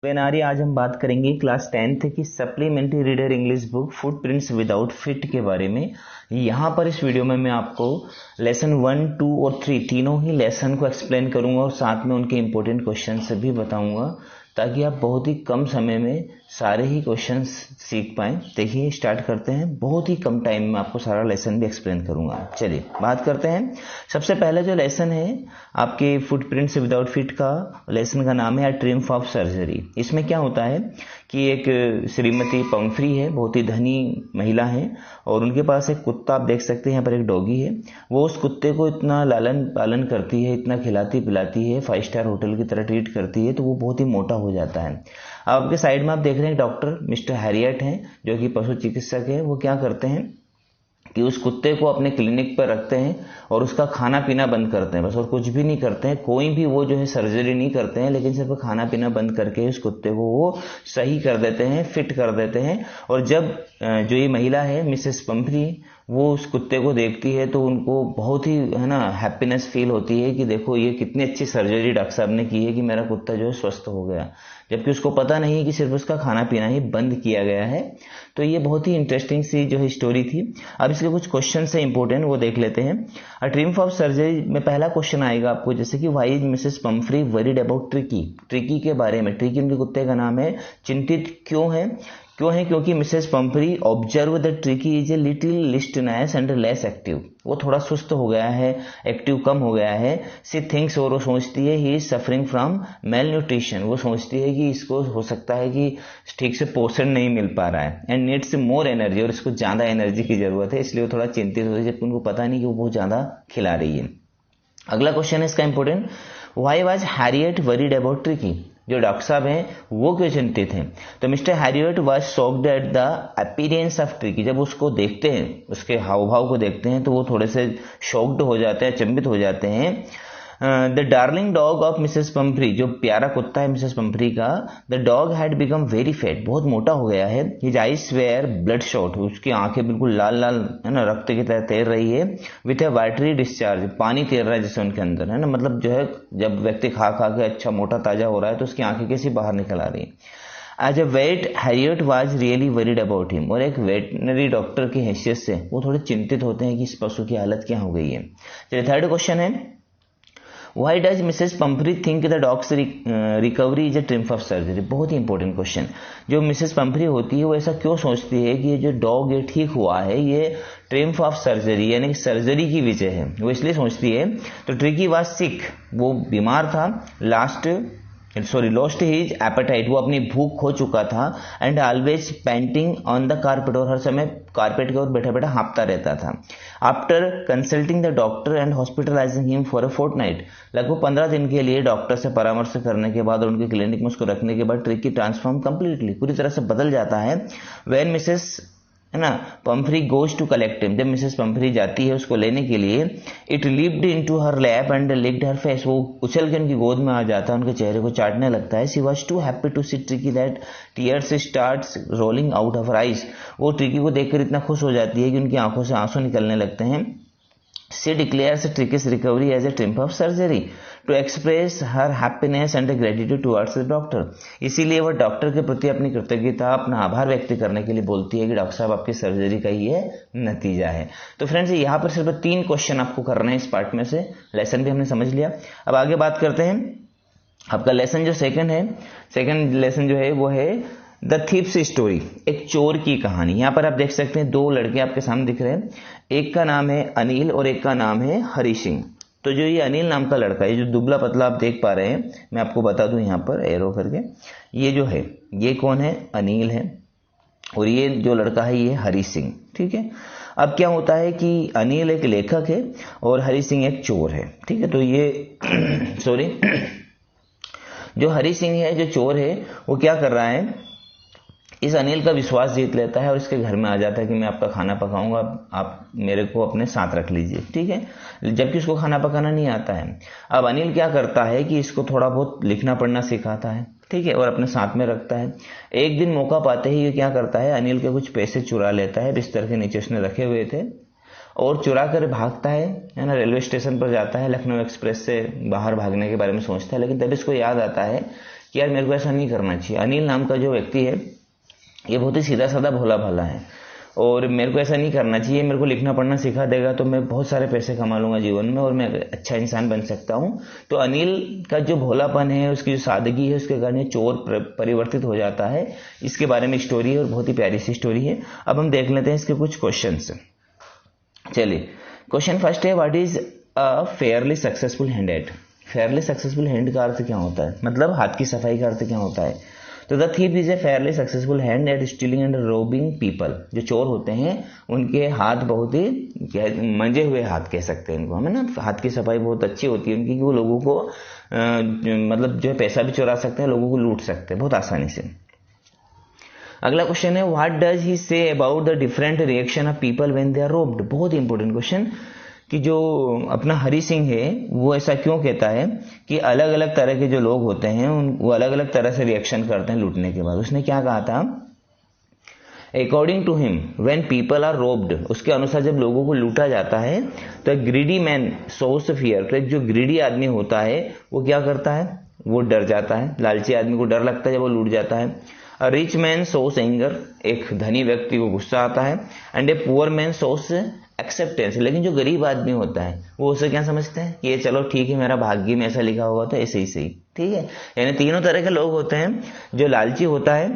वेनारी आज हम बात करेंगे क्लास 10th की supplementary reader English book footprints without fit के बारे में। यहाँ पर इस वीडियो में मैं आपको लेसन 1, 2 और 3 तीनों ही लेसन को एक्सप्लेन करूंगा और साथ में उनके इंपॉर्टेंट क्वेश्चन भी बताऊंगा ताकि आप बहुत ही कम समय में सारे ही क्वेश्चंस सीख पाएं। देखिए स्टार्ट करते हैं। बहुत ही कम टाइम में आपको सारा लेसन भी एक्सप्लेन करूंगा। चलिए बात करते हैं। सबसे पहला जो लेसन है आपके फुटप्रिंट्स विदाउट फिट का लेसन का नाम है ट्रिम्फ ऑफ सर्जरी। इसमें क्या होता है कि एक श्रीमती पंफ्री है, बहुत ही धनी महिला है और उनके पास एक कुत्ता, आप देख सकते हैं यहाँ पर एक डॉगी है। वो उस कुत्ते को इतना लालन पालन करती है, इतना खिलाती पिलाती है, 5 स्टार होटल की तरह ट्रीट करती है, तो वो बहुत ही मोटा हो जाता है। आपके साइड में आप देख रहे हैं डॉक्टर मिस्टर हैरियट हैं जो कि पशु चिकित्सक है। वो क्या करते हैं कि उस कुत्ते को अपने क्लिनिक पर रखते हैं और उसका खाना पीना बंद करते हैं बस, और कुछ भी नहीं करते हैं। कोई भी वो जो है सर्जरी नहीं करते हैं, लेकिन सिर्फ खाना पीना बंद करके उस कुत्ते को वो सही कर देते हैं, फिट कर देते हैं। और जब जो ये महिला है मिसेस पंफ्री वो उस कुत्ते को देखती है तो उनको बहुत ही हैप्पीनेस फील होती है कि देखो ये कितनी अच्छी सर्जरी डॉक्टर साहब ने की है कि मेरा कुत्ता जो है स्वस्थ हो गया, जबकि उसको पता नहीं है कि सिर्फ उसका खाना पीना ही बंद किया गया है। तो ये बहुत ही इंटरेस्टिंग सी जो है स्टोरी थी। अब इसके कुछ क्वेश्चन है इंपॉर्टेंट, वो देख लेते हैं। ट्रिम्फ ऑफ सर्जरी में पहला क्वेश्चन आएगा आपको, जैसे कि why is Mrs Pomfrey worried about tricky. Tricky के बारे में, ट्रिकी उनके कुत्ते का नाम है, चिंतित क्यों है क्योंकि Mrs Pomfrey observe the Tricki is a little listless and less active. वो थोड़ा सुस्त हो गया है, एक्टिव कम हो गया है। सी थिंक्स, और वो सोचती है he is suffering from mail nutrition. वो सोचती है कि इसको हो सकता है कि ठीक से पोषण नहीं मिल पा रहा है एंड नीड्स मोर एनर्जी, और इसको ज्यादा एनर्जी की जरूरत है, इसलिए वो थोड़ा चिंतित होती है जबकि उनको पता नहीं कि वो बहुत ज्यादा खिला रही है। अगला क्वेश्चन है इसका important, why was Harriet worried about tricky. जो डॉक्टर साहब हैं वो क्यों चिंतित हैं। तो mister Harriet was shocked at the appearance of tricky. जब उसको देखते हैं, उसके हाव भाव को देखते हैं तो वो थोड़े से शॉक्ड हो जाते हैं, अचंभित हो जाते हैं। The darling dog of Mrs Pumphrey, जो प्यारा कुत्ता है मिसेस पंफ्री का, the dog had become very fat, बहुत मोटा हो गया है। His eyes were bloodshot, उसकी आंखें बिल्कुल लाल लाल रक्त की तरह तैर रही है। विथ ए वाटरी डिस्चार्ज, पानी तैर रहा है जैसे उनके अंदर है मतलब जो है जब व्यक्ति खा के अच्छा मोटा ताजा हो रहा है तो उसकी आंखें कैसी बाहर निकल आ रही है। As a vet Harriet was really worried about him, और एक वेटनरी डॉक्टर की हैसियत से वो थोड़े चिंतित होते हैं कि इस पशु की हालत क्या हो गई है। चलिए थर्ड क्वेश्चन है, Why does Mrs. Pumphrey think the dog's recovery is a triumph of surgery? बहुत ही इंपॉर्टेंट क्वेश्चन। जो मिसेस पंफ्री होती है वो ऐसा क्यों सोचती है कि ये जो डॉग ये ठीक हुआ है ये ट्रिम्फ ऑफ सर्जरी यानी कि सर्जरी की वजह है, वो इसलिए सोचती है। तो ट्रिकी वाज सिक, वो बीमार था, लॉस्ट हिज एपेटाइट, वो अपनी भूख खो चुका था, and always painting on the carpet, और हर समय कारपेट के ऊपर बैठा बैठा हाँपता रहता था। After consulting the doctor and hospitalising him for a fortnight, लगभग 15 दिन के लिए डॉक्टर से परामर्श करने के बाद और उनके क्लिनिक में उसको रखने के बाद ट्रिकी ट्रांसफॉर्म कंप्लीटली, पूरी तरह से बदल जाता है। When Mrs Pumphrey goes to collect him, जब मिसेस पंफ्री जाती है उसको लेने के लिए, it leaped into her lap and licked her face, वो उछल के उनकी गोद में आ जाता है, उनके चेहरे को चाटने लगता है। She was too happy to see Tricki that tears starts rolling out of her eyes, वो ट्रिकी को देखकर इतना खुश हो जाती है कि उनकी आंखों से आंसू निकलने लगते हैं। She declares Tricky's recovery as a triumph of surgery to express her happiness and gratitude towards the doctor. इसीलिए वह डॉक्टर के प्रति अपनी कृतज्ञता, अपना आभार व्यक्त करने के लिए बोलती है कि डॉक्टर साहब आपकी सर्जरी का ये नतीजा है। तो फ्रेंड्स यहाँ पर सिर्फ 3 क्वेश्चन आपको करना है इस पार्ट में से। लेसन भी हमने समझ लिया। अब आगे बात करते हैं। आपका लेसन जो सेकंड लेसन जो है वो है द थीप्स स्टोरी, एक चोर की कहानी। यहाँ पर आप देख सकते हैं 2 लड़के आपके सामने दिख रहे हैं, एक का नाम है अनिल और एक का नाम है हरी सिंह। तो जो ये अनिल नाम का लड़का है, जो दुबला पतला आप देख पा रहे हैं, मैं आपको बता दूं यहाँ पर एरो करके, ये जो है ये कौन है, अनिल है, और ये जो लड़का है ये हरी सिंह। ठीक है। अब क्या होता है कि अनिल एक लेखक है और हरी सिंह एक चोर है। ठीक है। तो ये सॉरी जो हरी सिंह है, जो चोर है, वो क्या कर रहा है, इस अनिल का विश्वास जीत लेता है और इसके घर में आ जाता है कि मैं आपका खाना पकाऊंगा, आप मेरे को अपने साथ रख लीजिए। ठीक है। जबकि उसको खाना पकाना नहीं आता है। अब अनिल क्या करता है कि इसको थोड़ा बहुत लिखना पढ़ना सिखाता है, ठीक है, और अपने साथ में रखता है। एक दिन मौका पाते ही ये क्या करता है, अनिल के कुछ पैसे चुरा लेता है, बिस्तर के नीचे उसने रखे हुए थे, और चुरा कर भागता है ना, रेलवे स्टेशन पर जाता है, लखनऊ एक्सप्रेस से बाहर भागने के बारे में सोचता है। लेकिन तब इसको याद आता है कि यार मेरे को ऐसा नहीं करना चाहिए। अनिल नाम का जो व्यक्ति है ये बहुत ही सीधा साधा भोला भाला है और मेरे को ऐसा नहीं करना चाहिए, मेरे को लिखना पढ़ना सिखा देगा तो मैं बहुत सारे पैसे कमा लूंगा जीवन में और मैं अच्छा इंसान बन सकता हूं। तो अनिल का जो भोलापन है, उसकी जो सादगी है, उसके कारण चोर परिवर्तित हो जाता है। इसके बारे में स्टोरी है और बहुत ही प्यारी सी स्टोरी है। अब हम देख लेते हैं इसके कुछ क्वेश्चंस। चलिए, क्वेश्चन फर्स्ट है, what is a fairly successful hand eight. Fairlie successful hand का अर्थ क्या होता है, मतलब हाथ की सफाई का अर्थ क्या होता है। तो the thief is a Fairlie successful hand eight stealing and robin people. जो चोर होते हैं उनके हाथ बहुत ही मंजे हुए हाथ कह सकते हैं इनको, हमें ना, हाथ की सफाई बहुत अच्छी होती है उनकी कि वो लोगों को मतलब जो है पैसा भी चुरा सकते हैं, लोगों को लूट सकते हैं बहुत आसानी से। अगला क्वेश्चन है, what does he say about the different reaction of people when they are robbed. बहुत इंपॉर्टेंट क्वेश्चन, कि जो अपना हरि सिंह है वो ऐसा क्यों कहता है कि अलग अलग तरह के जो लोग होते हैं वो अलग अलग तरह से रिएक्शन करते हैं लूटने के बाद। उसने क्या कहा था, according to him when people are robbed, उसके अनुसार जब लोगों को लूटा जाता है तो एक ग्रीडी मैन शोस फियर। तो एक जो ग्रीडी आदमी होता है वो क्या करता है, वो डर जाता है। लालची आदमी को डर लगता है जब वो लूट जाता है। A rich man shows anger, एक धनी व्यक्ति को गुस्सा आता है। And a poor man shows acceptance, लेकिन जो गरीब आदमी होता है वो उसे क्या समझते हैं कि ये चलो ठीक है, मेरा भाग्य में ऐसा लिखा हुआ तो ऐसे ही सही, ठीक है। यानी तीनों तरह के लोग होते हैं। जो लालची होता है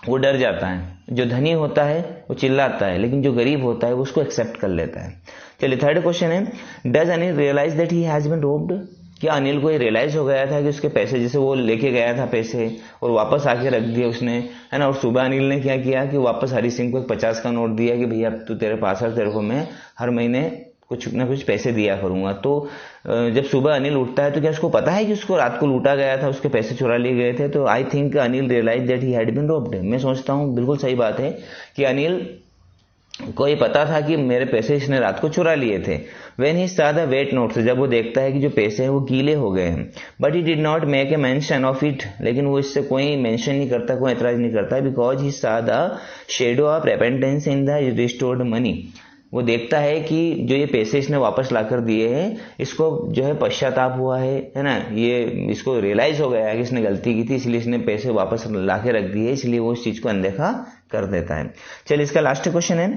वो डर जाता है, जो धनी होता है वो चिल्लाता है, लेकिन जो गरीब होता है वो उसको एक्सेप्ट कर लेता है। चलिए, थर्ड क्वेश्चन है, does Anil realise that he has been robbed. क्या अनिल को ये रियलाइज हो गया था कि उसके पैसे, जैसे वो लेके गया था पैसे और वापस आके रख दिए उसने, है ना, और सुबह अनिल ने क्या किया कि वापस हरि सिंह को एक 50 का नोट दिया कि भैया तू तेरे पास है, तेरे को मैं हर महीने कुछ ना कुछ पैसे दिया करूंगा। तो जब सुबह अनिल उठता है तो क्या उसको पता है कि उसको रात को लूटा गया था, उसके पैसे चुरा लिए गए थे। तो I think Anil realise that he had been robbed. मैं सोचता हूँ बिल्कुल सही बात है कि अनिल को ये पता था कि मेरे पैसे इसने रात को चुरा लिए थे। When he saw the wet notes, जब वो देखता है कि जो पैसे हैं वो गीले हो गए हैं, but he did not make a mention of it, लेकिन वो इससे कोई मेंशन नहीं करता, कोई एतराज नहीं करता, because he saw the shadow of repentance in the restored money। वो देखता है कि जो ये पैसे इसने वापस लाकर दिए हैं, इसको जो है पश्चाताप हुआ है ना, ये इसको रियलाइज हो गया है कि इसने गलती की थी, इसलिए इसने पैसे वापस लाके रख दिए, इसलिए वो इस चीज को अनदेखा कर देता है। चलिए, इसका लास्ट क्वेश्चन है,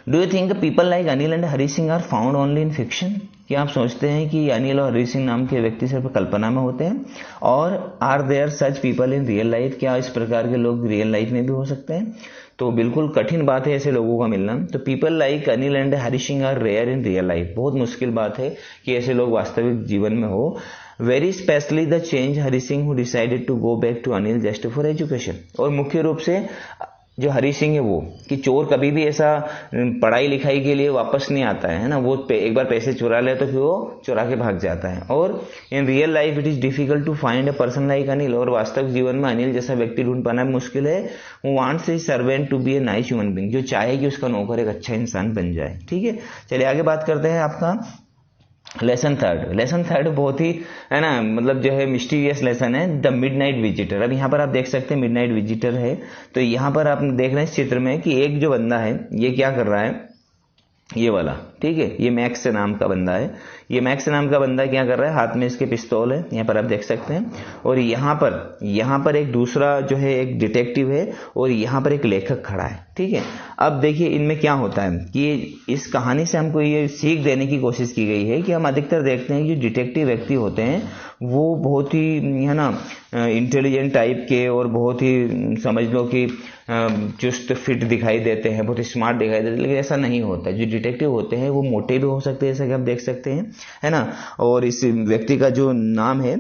do you think people like Anil and Hari Singh are found only in fiction. क्या आप सोचते हैं कि अनिल और हरि सिंह नाम के व्यक्ति सिर्फ कल्पना में होते हैं, और are there such people in real life. क्या इस प्रकार के लोग रियल लाइफ में भी हो सकते हैं। तो बिल्कुल कठिन बात है ऐसे लोगों का मिलना। तो people like Anil and Hari Singh are rare in real life. बहुत मुश्किल बात है कि ऐसे लोग वास्तविक जीवन में हो। Very specially the change Hari Singh who decided to go back to Anil just for education. और मुख्य रूप से जो हरि सिंह है वो, कि चोर कभी भी ऐसा पढ़ाई लिखाई के लिए वापस नहीं आता है ना, वो एक बार पैसे चुरा ले तो फिर वो चुरा के भाग जाता है। और in real life it is difficult to find a person like Anil. और वास्तविक जीवन में अनिल जैसा व्यक्ति ढूंढ पाना मुश्किल है। वो wants his servant to be a nice human being, जो चाहे कि उसका नौकर एक अच्छा इंसान बन जाए, ठीक है। चलिए आगे बात करते हैं आपका लेसन थर्ड। लेसन थर्ड बहुत ही, है ना, मतलब जो है मिस्टीरियस लेसन है, द मिडनाइट विजिटर। अब यहाँ पर आप देख सकते हैं मिडनाइट विजिटर है। तो यहाँ पर आप देख रहे हैं इस चित्र में कि एक जो बंदा है ये क्या कर रहा है, ये वाला, ठीक है, ये मैक्स नाम का बंदा है। ये मैक्स नाम का बंदा क्या कर रहा है, हाथ में इसके पिस्तौल है, यहाँ पर आप देख सकते हैं। और यहाँ पर एक दूसरा जो है एक डिटेक्टिव है और यहाँ पर एक लेखक खड़ा है, ठीक है। अब देखिए इनमें क्या होता है कि इस कहानी से हमको ये सीख देने की कोशिश की गई है कि हम अधिकतर देखते हैं कि जो डिटेक्टिव व्यक्ति होते हैं वो बहुत ही, है ना, इंटेलिजेंट टाइप के और बहुत ही समझ लो कि चुस्त फिट दिखाई देते हैं, बहुत स्मार्ट दिखाई देते हैं। लेकिन ऐसा नहीं होता। जो डिटेक्टिव होते हैं वो मोटे भी हो सकते हैं, जैसा कि आप देख सकते हैं, है ना। और इस व्यक्ति का जो नाम है,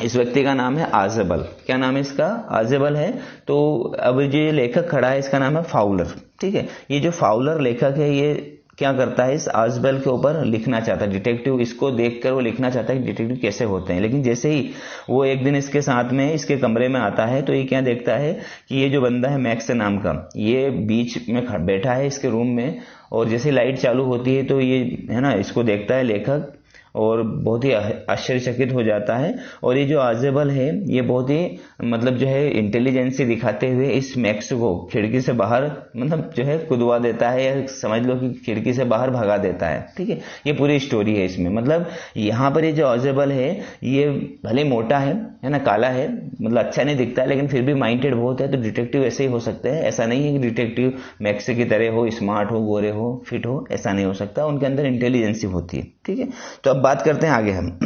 इस व्यक्ति का नाम है आजेबल। क्या नाम है इसका, आजेबल है। तो अब जो लेखक खड़ा है इसका नाम है फाउलर, ठीक है। ये जो फाउलर लेखक है ये क्या करता है, इस आजबल के ऊपर लिखना चाहता है। डिटेक्टिव इसको देखकर वो लिखना चाहता है कि डिटेक्टिव कैसे होते हैं। लेकिन जैसे ही वो एक दिन इसके साथ में इसके कमरे में आता है तो ये क्या देखता है कि ये जो बंदा है मैक्स नाम का, ये बीच में बैठा है इसके रूम में। और जैसे लाइट चालू होती है तो ये, है ना, इसको देखता है लेखक और बहुत ही आश्चर्यचकित हो जाता है। और ये जो आजेबल है ये बहुत ही मतलब जो है इंटेलिजेंसी दिखाते हुए इस मैक्स को खिड़की से बाहर मतलब जो है कुदवा देता है, या समझ लो कि खिड़की से बाहर भगा देता है। ठीक है, ये पूरी स्टोरी है इसमें। मतलब यहाँ पर ये जो आजेबल है ये भले मोटा है ना, काला है, मतलब अच्छा नहीं दिखता है, लेकिन फिर भी माइंडेड बहुत है। तो डिटेक्टिव ऐसे ही हो सकते हैं, ऐसा नहीं है कि डिटेक्टिव मैक्स की तरह हो, स्मार्ट हो, गोरे हो, फिट हो, ऐसा नहीं हो सकता। उनके अंदर इंटेलिजेंसी होती है। ठीक है, तो अब बात करते हैं आगे हम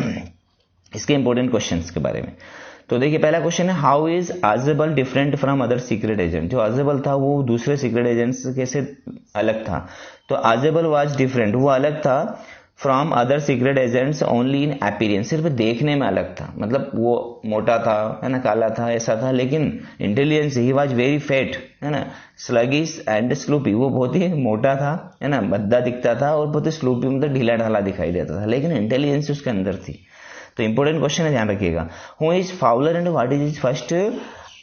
इसके इंपॉर्टेंट क्वेश्चंस के बारे में। तो देखिए पहला क्वेश्चन है, how is Ausable different from other secret agent. जो आजेबल था वो दूसरे सीक्रेट एजेंट्स कैसे अलग था। तो आजेबल वाज डिफरेंट, वो अलग था from other secret agents only in appearance, सिर्फ देखने में अलग था। मतलब वो मोटा था, है ना, काला था, ऐसा था, लेकिन intelligence he was very fat, है ना, स्लगिश एंड स्लूपी। वो बहुत ही मोटा था, है ना, भद्दा दिखता था, और बहुत ही स्लूपी मतलब ढीला ढाला दिखाई देता था, लेकिन इंटेलिजेंस उसके अंदर थी। तो इंपॉर्टेंट क्वेश्चन है, ध्यान रखिएगा। Who is Fowler and what is his first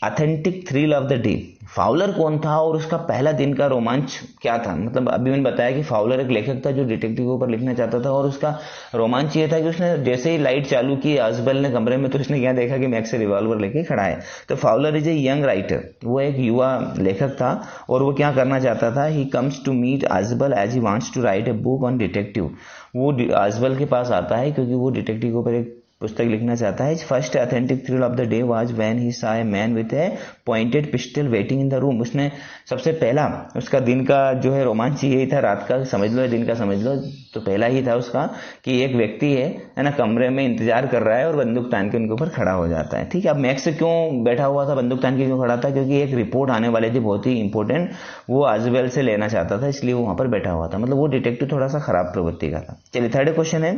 authentic thrill of the day. Fowler कौन था और उसका पहला दिन का रोमांच क्या था। मतलब अभी मैंने बताया कि फाउलर एक लेखक था जो डिटेक्टिव के ऊपर लिखना चाहता था, और उसका रोमांच ये था कि उसने जैसे ही लाइट चालू की आजबल ने कमरे में, तो उसने क्या देखा कि मैक्स रिवॉल्वर लेके खड़ा है। तो Fowler is a young writer, वो एक युवा लेखक था, और वो क्या करना चाहता था, he comes to meet Ausable as he wants to write a book on detective. वो आजबल के पास आता है क्योंकि वो डिटेक्टिव के ऊपर एक पुस्तक लिखना चाहता है। First authentic thrill of the day was when he saw a man with A pointed pistol waiting in the room. उसने सबसे पहला उसका दिन का जो है रोमांच यही था, रात का समझ लो या दिन का समझ लो, तो पहला ही था उसका कि एक व्यक्ति है ना, कमरे में इंतजार कर रहा है और बंदूक तान के उनके ऊपर खड़ा हो जाता है। ठीक है, अब मैक्स क्यों बैठा हुआ था, बंदूक तान के क्यों खड़ा था, क्योंकि एक रिपोर्ट आने वाली थी बहुत ही इंपॉर्टेंट, वो आजबेल से लेना चाहता था, इसलिए वो वहां पर बैठा हुआ था। मतलब वो डिटेक्टिव थोड़ा सा खराब प्रवृत्ति का था। चलिए थर्ड क्वेश्चन है,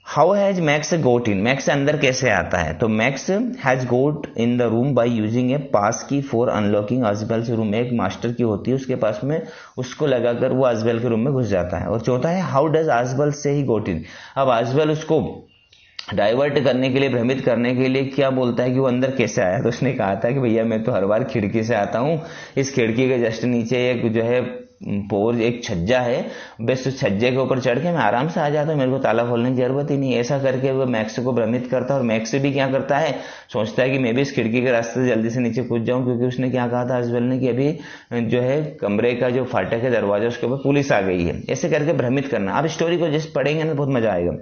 how has Max got in. Max अंदर कैसे आता है। तो Max has got in the room by using a pass key for unlocking आजबेल्स room. में एक मास्टर की होती है उसके पास में, उसको लगाकर वो आजबेल के रूम में घुस जाता है। और चौथा है, हाउ डज आजबेल से ही गोट इन। अब आजबेल उसको डाइवर्ट करने के लिए, भ्रमित करने के लिए क्या बोलता है कि वो अंदर कैसे आया। तो उसने कहा था कि भैया मैं तो हर बार खिड़की से आता हूं, इस खिड़की के जस्ट नीचे एक जो है पोर, एक छज्जा है, बस उस छज्जे के ऊपर चढ़ के मैं आराम से आ जाता हूँ, मेरे को ताला खोलने की जरूरत ही नहीं। ऐसा करके वो मैक्स को भ्रमित करता है, और मैक्स भी क्या करता है, सोचता है कि मैं भी इस खिड़की के रास्ते से जल्दी से नीचे कूद जाऊं, क्योंकि उसने क्या कहा था आजबल ने कि अभी जो है कमरे का जो फाटक है दरवाजा, उसके ऊपर पुलिस आ गई है। ऐसे करके भ्रमित करना। आप स्टोरी को जस्ट पढ़ेंगे ना बहुत मजा आएगा।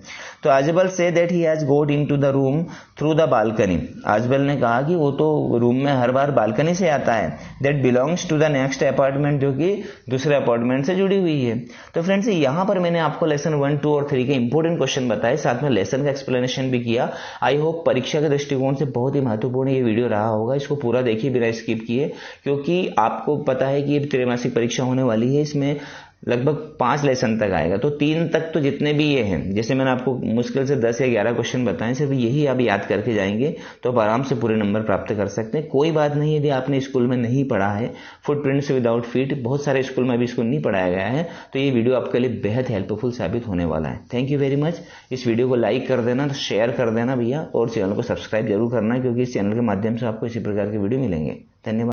तो आजबल से that he has got into the room through the balcony. Ausable ने कहा कि वो तो रूम में हर बार बालकनी से आता है, that belongs to the next apartment, जो कि दूसरे अपार्टमेंट से जुड़ी हुई है। तो फ्रेंड्स यहाँ पर मैंने आपको लेसन 1, 2 और 3 के इंपॉर्टेंट क्वेश्चन बताए, साथ में लेसन का एक्सप्लेनेशन भी किया। आई होप परीक्षा के दृष्टिकोण से बहुत ही महत्वपूर्ण ये वीडियो रहा होगा। इसको पूरा देखिए बिना स्किप किए, क्योंकि आपको पता है कि ये त्रैमासिक परीक्षा होने वाली है, इसमें लगभग 5 लेसन तक आएगा। तो 3 तक तो जितने भी ये हैं, जैसे मैंने आपको मुश्किल से 10 या 11 क्वेश्चन बताए, सिर्फ यही आप याद करके जाएंगे तो आप आराम से पूरे नंबर प्राप्त कर सकते हैं। कोई बात नहीं यदि आपने स्कूल में नहीं पढ़ा है फुटप्रिंट्स विदाउट फीट, बहुत सारे स्कूल में अभी इसको नहीं पढ़ाया गया है, तो ये वीडियो आपके लिए बेहद हेल्पफुल साबित होने वाला है। Thank you very much. इस वीडियो को लाइक कर देना, शेयर कर देना भैया, और चैनल को सब्सक्राइब जरूर करना, क्योंकि इस चैनल के माध्यम से आपको इसी प्रकार के वीडियो मिलेंगे। धन्यवाद।